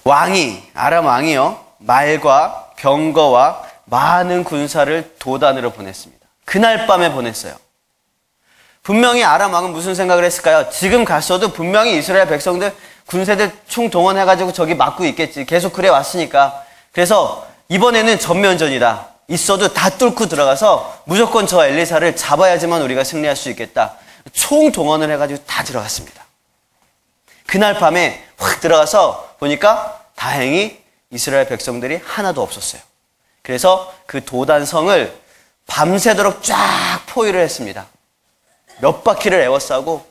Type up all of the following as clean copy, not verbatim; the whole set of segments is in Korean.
아람 왕이요, 말과 병거와 많은 군사를 도단으로 보냈습니다. 그날 밤에 보냈어요. 분명히 아람 왕은 무슨 생각을 했을까요? 지금 갔어도 분명히 이스라엘 백성들, 군세들 총동원해가지고 저기 막고 있겠지. 계속 그래 왔으니까. 그래서 이번에는 전면전이다. 있어도 다 뚫고 들어가서 무조건 저 엘리사를 잡아야지만 우리가 승리할 수 있겠다. 총동원을 해가지고 다 들어갔습니다. 그날 밤에 확 들어가서 보니까 다행히 이스라엘 백성들이 하나도 없었어요. 그래서 그 도단성을 밤새도록 쫙 포위를 했습니다. 몇 바퀴를 에워싸고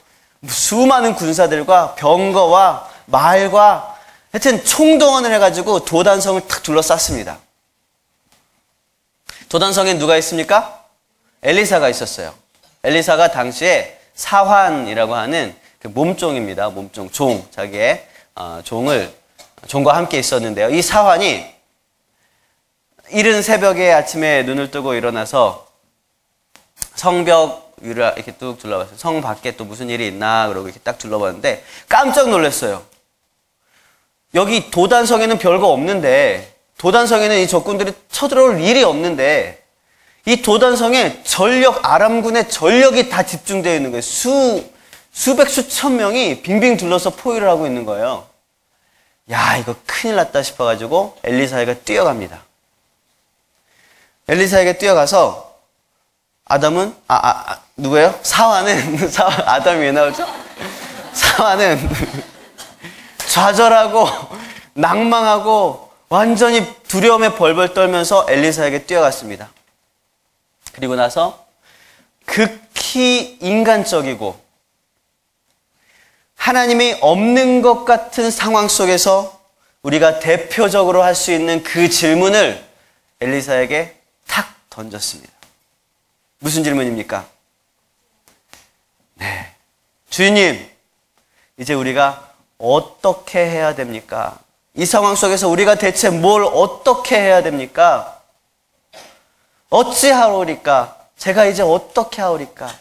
수많은 군사들과 병거와 말과 하여튼 총동원을 해가지고 도단성을 탁 둘러쌌습니다. 도단성에 누가 있습니까? 엘리사가 있었어요. 엘리사가 당시에 사환이라고 하는 그 몸종입니다. 몸종, 종, 자기의 종과 함께 있었는데요. 이 사환이 이른 새벽에 아침에 눈을 뜨고 일어나서 성벽 위를 이렇게 뚝 둘러봤어요. 성 밖에 또 무슨 일이 있나 그러고 이렇게 딱 둘러봤는데 깜짝 놀랐어요. 여기 도단성에는 별거 없는데, 도단성에는 이 적군들이 쳐들어올 일이 없는데 이 도단성에 아람군의 전력이 다 집중되어 있는 거예요. 수백 수천 명이 빙빙 둘러서 포위를 하고 있는 거예요. 야, 이거 큰일 났다 싶어가지고 엘리사가 뛰어갑니다. 엘리사에게 뛰어가서 누구예요? 아담이 왜 나오죠? 사환은 좌절하고 낭망하고 완전히 두려움에 벌벌 떨면서 엘리사에게 뛰어갔습니다. 그리고 나서 극히 인간적이고 하나님이 없는 것 같은 상황 속에서 우리가 대표적으로 할 수 있는 그 질문을 엘리사에게 탁 던졌습니다. 무슨 질문입니까? 네, 주님, 이제 우리가 어떻게 해야 됩니까? 이 상황 속에서 우리가 대체 뭘 어떻게 해야 됩니까? 어찌하오리까? 제가 이제 어떻게 하오리까?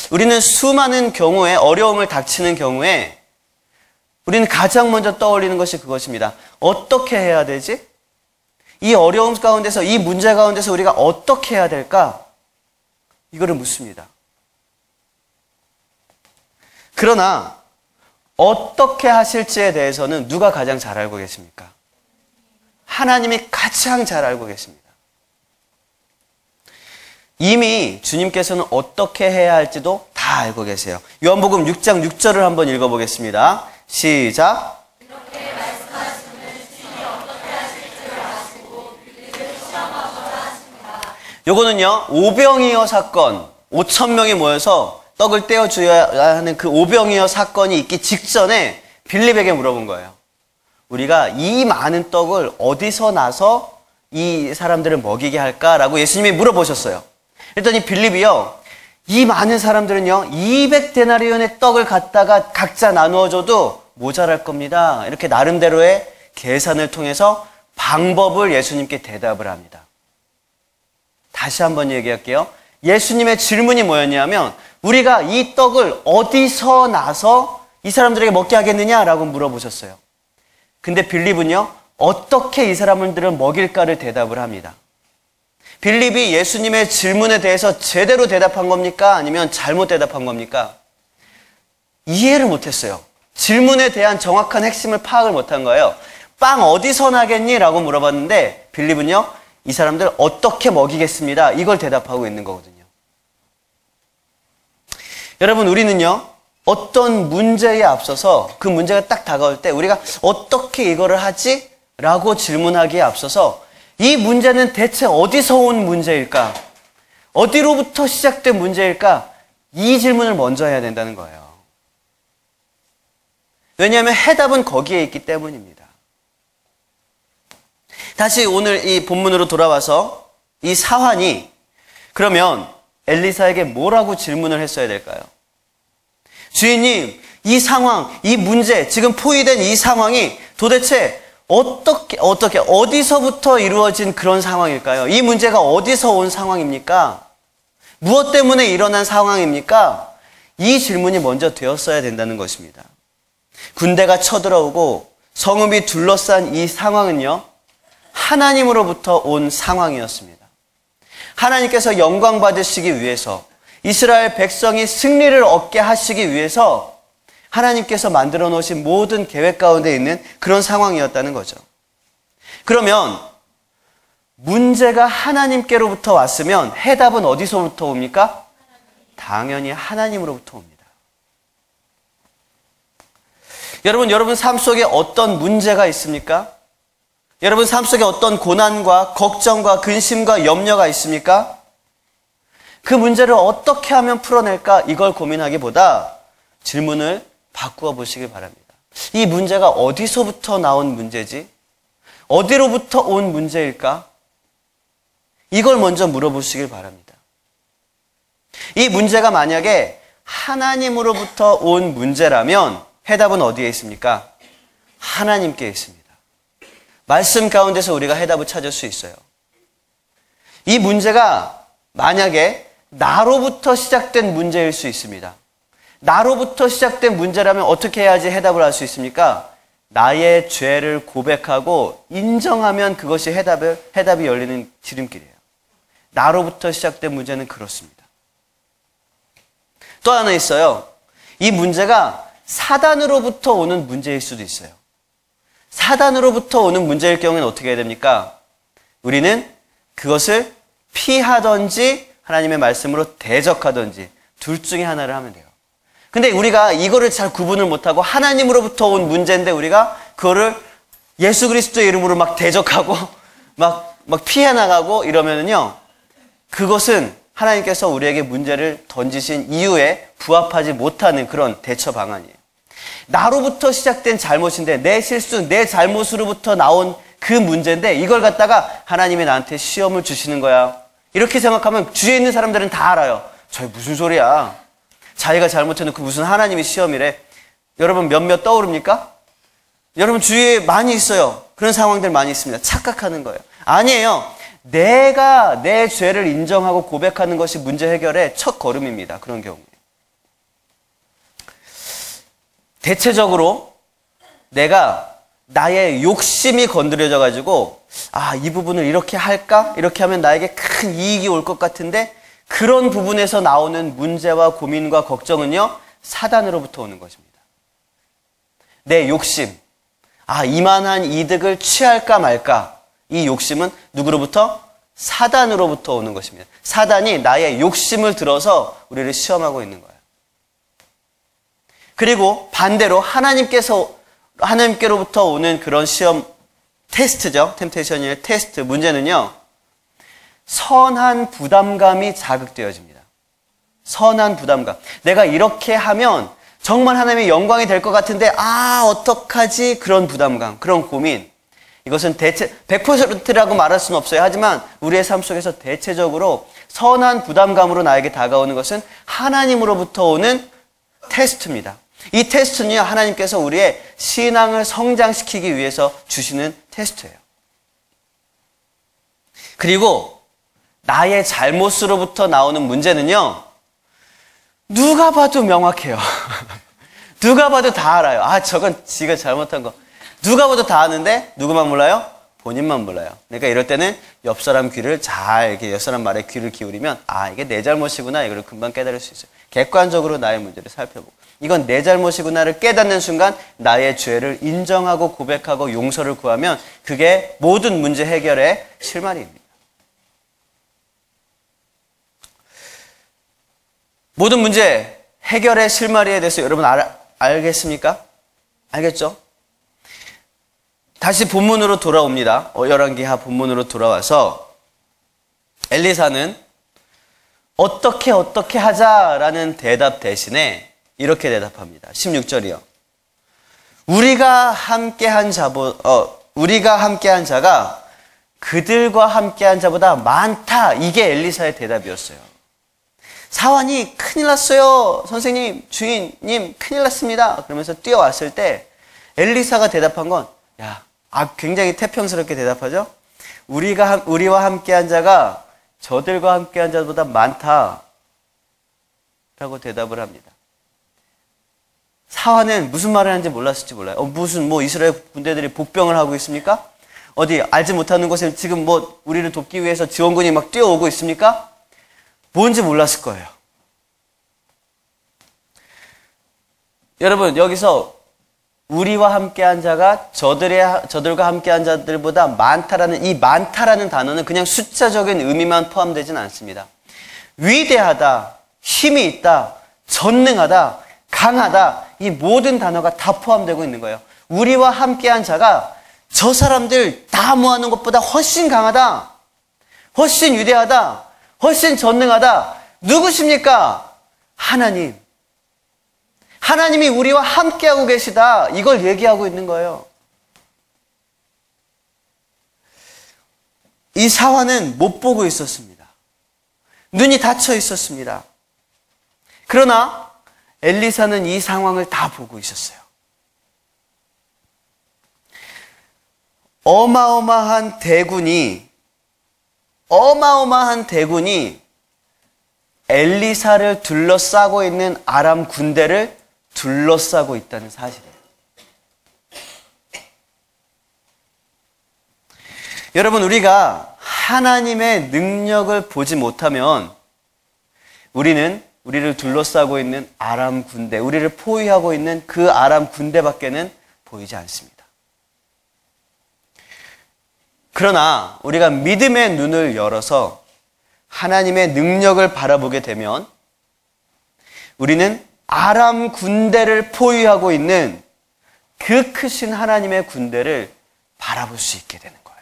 우리는 수많은 경우에, 어려움을 닥치는 경우에 우리는 가장 먼저 떠올리는 것이 그것입니다. 어떻게 해야 되지? 이 어려움 가운데서, 이 문제 가운데서 우리가 어떻게 해야 될까? 이거를 묻습니다. 그러나 어떻게 하실지에 대해서는 누가 가장 잘 알고 계십니까? 하나님이 가장 잘 알고 계십니다. 이미 주님께서는 어떻게 해야 할지도 다 알고 계세요. 요한복음 6장 6절을 한번 읽어보겠습니다. 시작. 이렇게 말씀하시면 주님이 어떻게 하실지를 아시고 믿음을 시험하고자 하십니다. 요거는요, 오병이어 사건, 5,000명이 모여서 떡을 떼어줘야 하는 그 오병이어 사건이 있기 직전에 빌립에게 물어본 거예요. 우리가 이 많은 떡을 어디서 나서 이 사람들을 먹이게 할까라고 예수님이 물어보셨어요. 그랬더니 빌립이요, 이 많은 사람들은요 200데나리온의 떡을 갖다가 각자 나누어줘도 모자랄 겁니다. 이렇게 나름대로의 계산을 통해서 방법을 예수님께 대답을 합니다. 다시 한번 얘기할게요. 예수님의 질문이 뭐였냐면, 우리가 이 떡을 어디서 나서 이 사람들에게 먹게 하겠느냐라고 물어보셨어요. 근데 빌립은요, 어떻게 이 사람들을 먹일까를 대답을 합니다. 빌립이 예수님의 질문에 대해서 제대로 대답한 겁니까? 아니면 잘못 대답한 겁니까? 이해를 못했어요. 질문에 대한 정확한 핵심을 파악을 못한 거예요. 빵 어디서 나겠니? 라고 물어봤는데 빌립은요, 이 사람들 어떻게 먹이겠습니다. 이걸 대답하고 있는 거거든요. 여러분, 우리는요, 어떤 문제에 앞서서 그 문제가 딱 다가올 때 우리가 어떻게 이거를 하지? 라고 질문하기에 앞서서 이 문제는 대체 어디서 온 문제일까? 어디로부터 시작된 문제일까? 이 질문을 먼저 해야 된다는 거예요. 왜냐하면 해답은 거기에 있기 때문입니다. 다시 오늘 이 본문으로 돌아와서 이 사환이 그러면 엘리사에게 뭐라고 질문을 했어야 될까요? 주인님, 이 상황, 이 문제, 지금 포위된 이 상황이 도대체 어디서부터 이루어진 그런 상황일까요? 이 문제가 어디서 온 상황입니까? 무엇 때문에 일어난 상황입니까? 이 질문이 먼저 되었어야 된다는 것입니다. 군대가 쳐들어오고 성읍이 둘러싼 이 상황은요, 하나님으로부터 온 상황이었습니다. 하나님께서 영광 받으시기 위해서, 이스라엘 백성이 승리를 얻게 하시기 위해서 하나님께서 만들어 놓으신 모든 계획 가운데 있는 그런 상황이었다는 거죠. 그러면 문제가 하나님께로부터 왔으면 해답은 어디서부터 옵니까? 당연히 하나님으로부터 옵니다. 여러분 삶 속에 어떤 문제가 있습니까? 여러분 삶 속에 어떤 고난과 걱정과 근심과 염려가 있습니까? 그 문제를 어떻게 하면 풀어낼까? 이걸 고민하기보다 질문을 바꾸어 보시기 바랍니다. 이 문제가 어디서부터 나온 문제지? 어디로부터 온 문제일까? 이걸 먼저 물어보시길 바랍니다. 이 문제가 만약에 하나님으로부터 온 문제라면 해답은 어디에 있습니까? 하나님께 있습니다. 말씀 가운데서 우리가 해답을 찾을 수 있어요. 이 문제가 만약에 나로부터 시작된 문제일 수 있습니다. 나로부터 시작된 문제라면 어떻게 해야지 해답을 할 수 있습니까? 나의 죄를 고백하고 인정하면 그것이 해답이 열리는 지름길이에요. 나로부터 시작된 문제는 그렇습니다. 또 하나 있어요. 이 문제가 사단으로부터 오는 문제일 수도 있어요. 사단으로부터 오는 문제일 경우에는 어떻게 해야 됩니까? 우리는 그것을 피하든지 하나님의 말씀으로 대적하든지 둘 중에 하나를 하면 돼요. 근데 우리가 이거를 잘 구분을 못하고 하나님으로부터 온 문제인데 우리가 그거를 예수 그리스도의 이름으로 막 대적하고 막 피해 나가고 이러면은요, 그것은 하나님께서 우리에게 문제를 던지신 이유에 부합하지 못하는 그런 대처 방안이에요. 나로부터 시작된 잘못인데, 내 실수, 내 잘못으로부터 나온 그 문제인데 이걸 갖다가 하나님이 나한테 시험을 주시는 거야. 이렇게 생각하면 주위에 있는 사람들은 다 알아요. 저게 무슨 소리야. 자기가 잘못해놓고 무슨 하나님이 시험이래. 여러분 몇몇 떠오릅니까? 여러분 주위에 많이 있어요. 그런 상황들 많이 있습니다. 착각하는 거예요. 아니에요. 내가 내 죄를 인정하고 고백하는 것이 문제 해결의 첫 걸음입니다. 그런 경우에. 대체적으로 내가 나의 욕심이 건드려져 가지고 이 부분을 이렇게 할까? 이렇게 하면 나에게 큰 이익이 올 것 같은데 그런 부분에서 나오는 문제와 고민과 걱정은요, 사단으로부터 오는 것입니다. 내 욕심, 이만한 이득을 취할까 말까, 이 욕심은 누구로부터? 사단으로부터 오는 것입니다. 사단이 나의 욕심을 들어서 우리를 시험하고 있는 거예요. 그리고 반대로 하나님께로부터 오는 그런 시험, 테스트죠. 템테이션의 테스트, 문제는요, 선한 부담감이 자극되어집니다. 선한 부담감. 내가 이렇게 하면 정말 하나님의 영광이 될 것 같은데 어떡하지? 그런 부담감, 그런 고민. 이것은 100%라고 말할 수는 없어요. 하지만 우리의 삶 속에서 대체적으로 선한 부담감으로 나에게 다가오는 것은 하나님으로부터 오는 테스트입니다. 이 테스트는요, 하나님께서 우리의 신앙을 성장시키기 위해서 주시는 테스트예요. 그리고 나의 잘못으로부터 나오는 문제는요, 누가 봐도 명확해요. 누가 봐도 다 알아요. 저건 지가 잘못한 거. 누가 봐도 다 아는데 누구만 몰라요? 본인만 몰라요. 그러니까 이럴 때는 옆 사람 귀를 이렇게 옆 사람 말에 귀를 기울이면 이게 내 잘못이구나, 이걸 금방 깨달을 수 있어요. 객관적으로 나의 문제를 살펴보고, 이건 내 잘못이구나를 깨닫는 순간 나의 죄를 인정하고 고백하고 용서를 구하면 그게 모든 문제 해결의 실마리입니다. 모든 문제 해결의 실마리에 대해서 여러분 알겠습니까? 알겠죠? 다시 본문으로 돌아옵니다. 열왕기하 본문으로 돌아와서 엘리사는 어떻게 하자라는 대답 대신에 이렇게 대답합니다. 16절이요. 우리가 함께한 자가 그들과 함께한 자보다 많다. 이게 엘리사의 대답이었어요. 사환이 큰일 났어요. 선생님, 주인님, 큰일 났습니다. 그러면서 뛰어왔을 때 엘리사가 대답한 건, 굉장히 태평스럽게 대답하죠. 우리와 함께한 자가 저들과 함께한 자보다 많다. 라고 대답을 합니다. 사환은 무슨 말을 하는지 몰랐을지 몰라요. 무슨 이스라엘 군대들이 복병을 하고 있습니까? 어디 알지 못하는 곳에 지금 우리를 돕기 위해서 지원군이 막 뛰어오고 있습니까? 뭔지 몰랐을 거예요. 여러분, 여기서 우리와 함께한 자가 저들과 함께한 자들보다 많다라는 이 많다라는 단어는 그냥 숫자적인 의미만 포함되진 않습니다. 위대하다, 힘이 있다, 전능하다, 강하다, 이 모든 단어가 다 포함되고 있는 거예요. 우리와 함께한 자가 저 사람들 다 모아놓은 것보다 훨씬 강하다, 훨씬 위대하다, 훨씬 전능하다. 누구십니까? 하나님. 하나님이 우리와 함께하고 계시다. 이걸 얘기하고 있는 거예요. 이 사환은 못 보고 있었습니다. 눈이 닫혀 있었습니다. 그러나 엘리사는 이 상황을 다 보고 있었어요. 어마어마한 대군이 엘리사를 둘러싸고 있는 아람 군대를 둘러싸고 있다는 사실이에요. 여러분, 우리가 하나님의 능력을 보지 못하면 우리는 우리를 둘러싸고 있는 아람 군대, 우리를 포위하고 있는 그 아람 군대밖에는 보이지 않습니다. 그러나 우리가 믿음의 눈을 열어서 하나님의 능력을 바라보게 되면 우리는 아람 군대를 포위하고 있는 그 크신 하나님의 군대를 바라볼 수 있게 되는 거예요.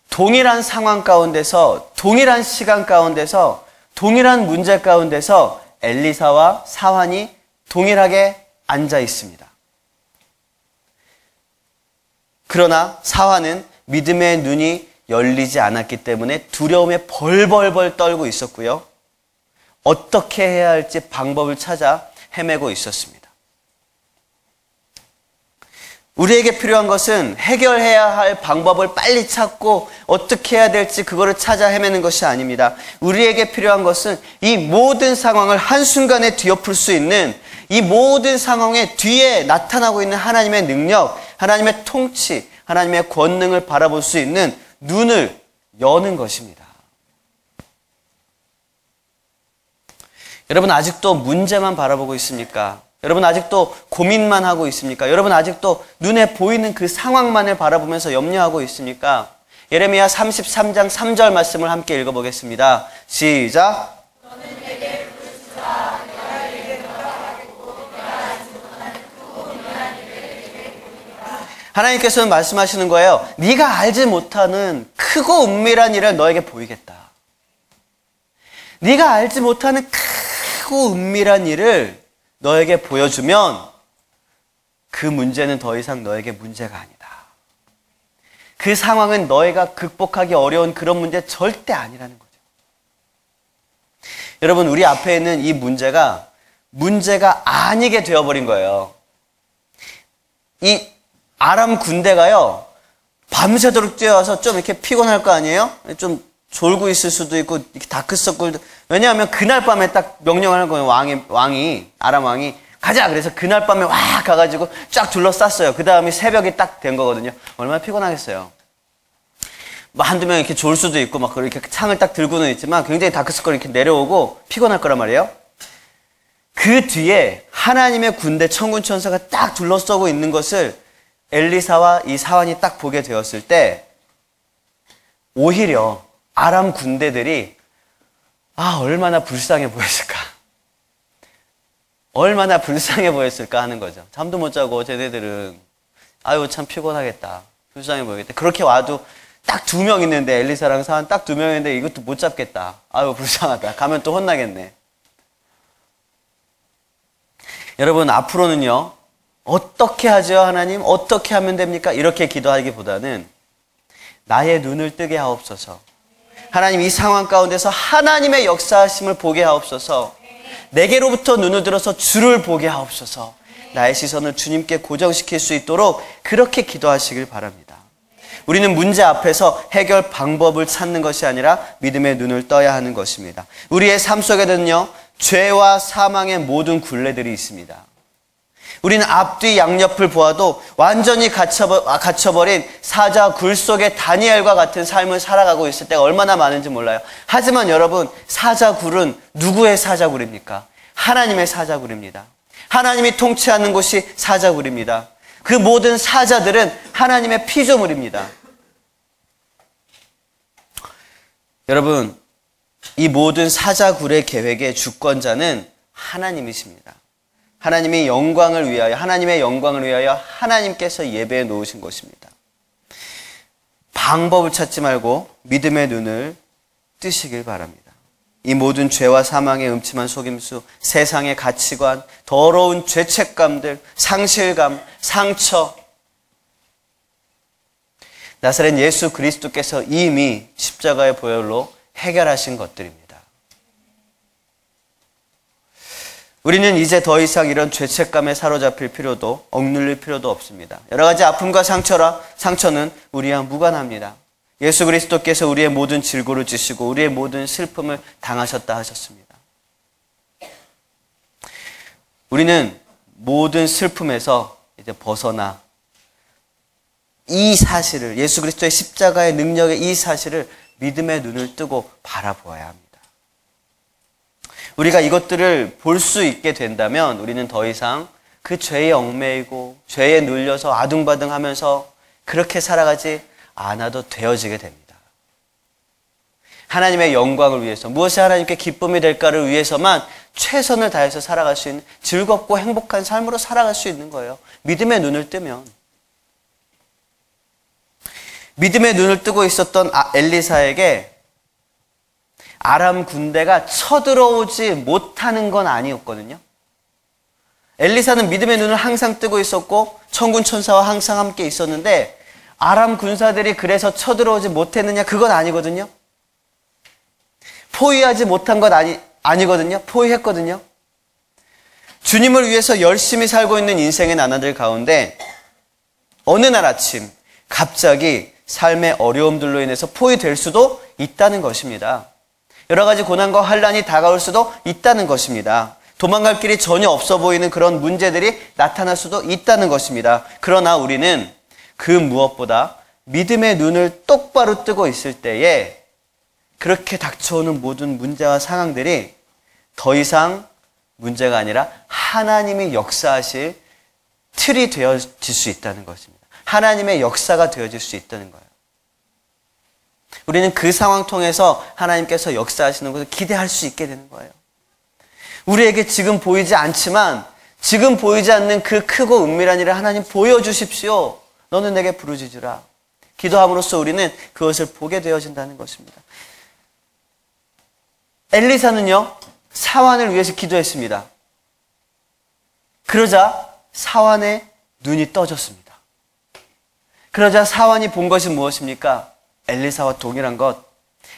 동일한 상황 가운데서, 동일한 시간 가운데서, 동일한 문제 가운데서 엘리사와 사환이 동일하게 앉아 있습니다. 그러나 사환은 믿음의 눈이 열리지 않았기 때문에 두려움에 벌벌벌 떨고 있었고요. 어떻게 해야 할지 방법을 찾아 헤매고 있었습니다. 우리에게 필요한 것은 해결해야 할 방법을 빨리 찾고 어떻게 해야 될지 그거를 찾아 헤매는 것이 아닙니다. 우리에게 필요한 것은 이 모든 상황을 한순간에 뒤엎을 수 있는, 이 모든 상황의 뒤에 나타나고 있는 하나님의 능력, 하나님의 통치, 하나님의 권능을 바라볼 수 있는 눈을 여는 것입니다. 여러분, 아직도 문제만 바라보고 있습니까? 여러분, 아직도 고민만 하고 있습니까? 여러분, 아직도 눈에 보이는 그 상황만을 바라보면서 염려하고 있습니까? 예레미야 33장 3절 말씀을 함께 읽어보겠습니다. 시작! 하나님께서는 말씀하시는 거예요. 네가 알지 못하는 크고 은밀한 일을 너에게 보이겠다. 네가 알지 못하는 크고 은밀한 일을 너에게 보여주면 그 문제는 더 이상 너에게 문제가 아니다. 그 상황은 너희가 극복하기 어려운 그런 문제 절대 아니라는 거죠. 여러분, 우리 앞에 있는 이 문제가 아니게 되어버린 거예요. 이 아람 군대가요, 밤새도록 뛰어와서 좀 이렇게 피곤할 거 아니에요? 좀 졸고 있을 수도 있고, 이렇게 다크서클도. 왜냐하면 그날 밤에 딱 명령하는 거예요. 아람 왕이 가자! 그래서 그날 밤에 와! 가가지고 쫙 둘러쌌어요. 그 다음에 새벽이 딱 된 거거든요. 얼마나 피곤하겠어요. 한두 명 이렇게 졸 수도 있고, 막 이렇게 창을 딱 들고는 있지만 굉장히 다크서클이 이렇게 내려오고 피곤할 거란 말이에요. 그 뒤에 하나님의 군대, 천군 천사가 딱 둘러싸고 있는 것을 엘리사와 이 사환이 딱 보게 되었을 때 오히려 아람 군대들이 얼마나 불쌍해 보였을까, 얼마나 불쌍해 보였을까 하는 거죠. 잠도 못 자고 쟤네들은 아유 참 피곤하겠다, 불쌍해 보이겠다. 그렇게 와도 딱 2명 있는데, 엘리사랑 사환 딱 2명 있는데 이것도 못 잡겠다, 아유 불쌍하다, 가면 또 혼나겠네. 여러분, 앞으로는요, 어떻게 하죠, 하나님? 어떻게 하면 됩니까? 이렇게 기도하기보다는 나의 눈을 뜨게 하옵소서. 하나님, 이 상황 가운데서 하나님의 역사하심을 보게 하옵소서. 내게로부터 눈을 들어서 주를 보게 하옵소서. 나의 시선을 주님께 고정시킬 수 있도록 그렇게 기도하시길 바랍니다. 우리는 문제 앞에서 해결 방법을 찾는 것이 아니라 믿음의 눈을 떠야 하는 것입니다. 우리의 삶 속에는요, 죄와 사망의 모든 굴레들이 있습니다. 우리는 앞뒤 양옆을 보아도 완전히 갇혀버린 사자 굴 속의 다니엘과 같은 삶을 살아가고 있을 때가 얼마나 많은지 몰라요. 하지만 여러분, 사자 굴은 누구의 사자 굴입니까? 하나님의 사자 굴입니다. 하나님이 통치하는 곳이 사자 굴입니다. 그 모든 사자들은 하나님의 피조물입니다. 여러분, 이 모든 사자굴의 계획의 주권자는 하나님이십니다. 하나님의 영광을 위하여 하나님께서 예배해 놓으신 것입니다. 방법을 찾지 말고 믿음의 눈을 뜨시길 바랍니다. 이 모든 죄와 사망의 음침한 속임수, 세상의 가치관, 더러운 죄책감들, 상실감, 상처, 나사렛 예수 그리스도께서 이미 십자가의 보혈로 해결하신 것들입니다. 우리는 이제 더 이상 이런 죄책감에 사로잡힐 필요도, 억눌릴 필요도 없습니다. 여러 가지 아픔과 상처는 우리와 무관합니다. 예수 그리스도께서 우리의 모든 질고를 지시고 우리의 모든 슬픔을 당하셨다 하셨습니다. 우리는 모든 슬픔에서 이제 벗어나 이 사실을, 예수 그리스도의 십자가의 능력의 이 사실을 믿음의 눈을 뜨고 바라보아야 합니다. 우리가 이것들을 볼 수 있게 된다면 우리는 더 이상 그 죄에 얽매이고 죄에 눌려서 아둥바둥하면서 그렇게 살아가지 않아도 되어지게 됩니다. 하나님의 영광을 위해서, 무엇이 하나님께 기쁨이 될까를 위해서만 최선을 다해서 살아갈 수 있는 즐겁고 행복한 삶으로 살아갈 수 있는 거예요. 믿음의 눈을 뜨면. 믿음의 눈을 뜨고 있었던 엘리사에게 아람 군대가 쳐들어오지 못하는 건 아니었거든요. 엘리사는 믿음의 눈을 항상 뜨고 있었고 천군 천사와 항상 함께 있었는데 아람 군사들이 그래서 쳐들어오지 못했느냐? 그건 아니거든요. 포위하지 못한 건 아니거든요. 포위했거든요. 주님을 위해서 열심히 살고 있는 인생의 나날들 가운데 어느 날 아침 갑자기 삶의 어려움들로 인해서 포위될 수도 있다는 것입니다. 여러 가지 고난과 환난이 다가올 수도 있다는 것입니다. 도망갈 길이 전혀 없어 보이는 그런 문제들이 나타날 수도 있다는 것입니다. 그러나 우리는 그 무엇보다 믿음의 눈을 똑바로 뜨고 있을 때에 그렇게 닥쳐오는 모든 문제와 상황들이 더 이상 문제가 아니라 하나님이 역사하실 틀이 되어질 수 있다는 것입니다. 하나님의 역사가 되어질 수 있다는 거예요. 우리는 그 상황 통해서 하나님께서 역사하시는 것을 기대할 수 있게 되는 거예요. 우리에게 지금 보이지 않지만 지금 보이지 않는 그 크고 은밀한 일을 하나님 보여주십시오. 너는 내게 부르짖으라. 기도함으로써 우리는 그것을 보게 되어진다는 것입니다. 엘리사는요, 사환을 위해서 기도했습니다. 그러자 사환의 눈이 떠졌습니다. 그러자 사환이 본 것이 무엇입니까? 엘리사와 동일한 것,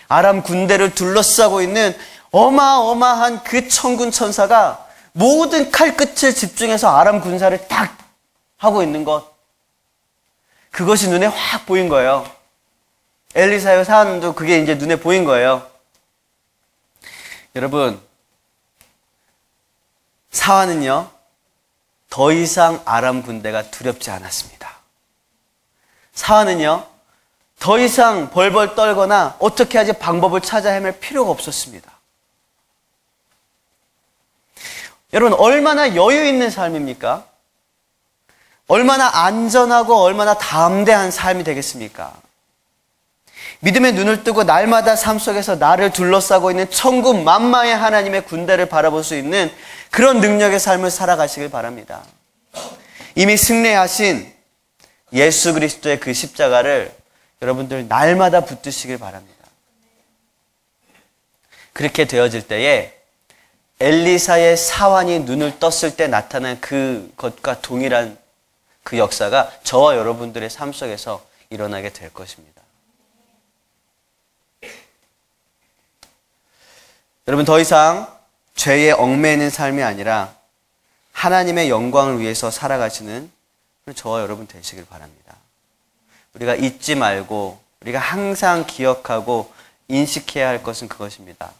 아람 군대를 둘러싸고 있는 어마어마한 그 천군 천사가 모든 칼끝을 집중해서 아람 군사를 딱 하고 있는 것, 그것이 눈에 확 보인 거예요. 엘리사와 사환도 그게 이제 눈에 보인 거예요. 여러분, 사환은요, 더 이상 아람 군대가 두렵지 않았습니다. 사환은요, 더 이상 벌벌 떨거나 어떻게 하지 방법을 찾아 헤맬 필요가 없었습니다. 여러분, 얼마나 여유 있는 삶입니까? 얼마나 안전하고 얼마나 담대한 삶이 되겠습니까? 믿음의 눈을 뜨고 날마다 삶 속에서 나를 둘러싸고 있는 천군 만마의 하나님의 군대를 바라볼 수 있는 그런 능력의 삶을 살아가시길 바랍니다. 이미 승리하신 예수 그리스도의 그 십자가를 여러분들 날마다 붙드시길 바랍니다. 그렇게 되어질 때에 엘리사의 사환이 눈을 떴을 때 나타난 그것과 동일한 그 역사가 저와 여러분들의 삶 속에서 일어나게 될 것입니다. 여러분, 더 이상 죄에 얽매이는 삶이 아니라 하나님의 영광을 위해서 살아가시는 저와 여러분 되시길 바랍니다. 우리가 잊지 말고 우리가 항상 기억하고 인식해야 할 것은 그것입니다.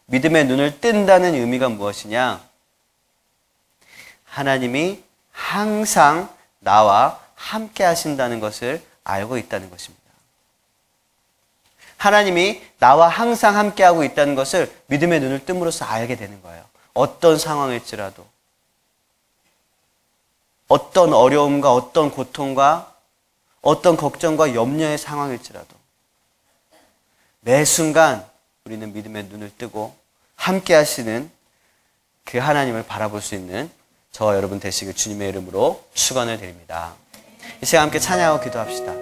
믿음의 눈을 뜬다는 의미가 무엇이냐? 하나님이 항상 나와 함께 하신다는 것을 알고 있다는 것입니다. 하나님이 나와 항상 함께하고 있다는 것을 믿음의 눈을 뜸으로써 알게 되는 거예요. 어떤 상황일지라도, 어떤 어려움과 어떤 고통과 어떤 걱정과 염려의 상황일지라도 매 순간 우리는 믿음의 눈을 뜨고 함께 하시는 그 하나님을 바라볼 수 있는 저와 여러분 되시길 주님의 이름으로 축원을 드립니다. 이 시간 함께 찬양하고 기도합시다.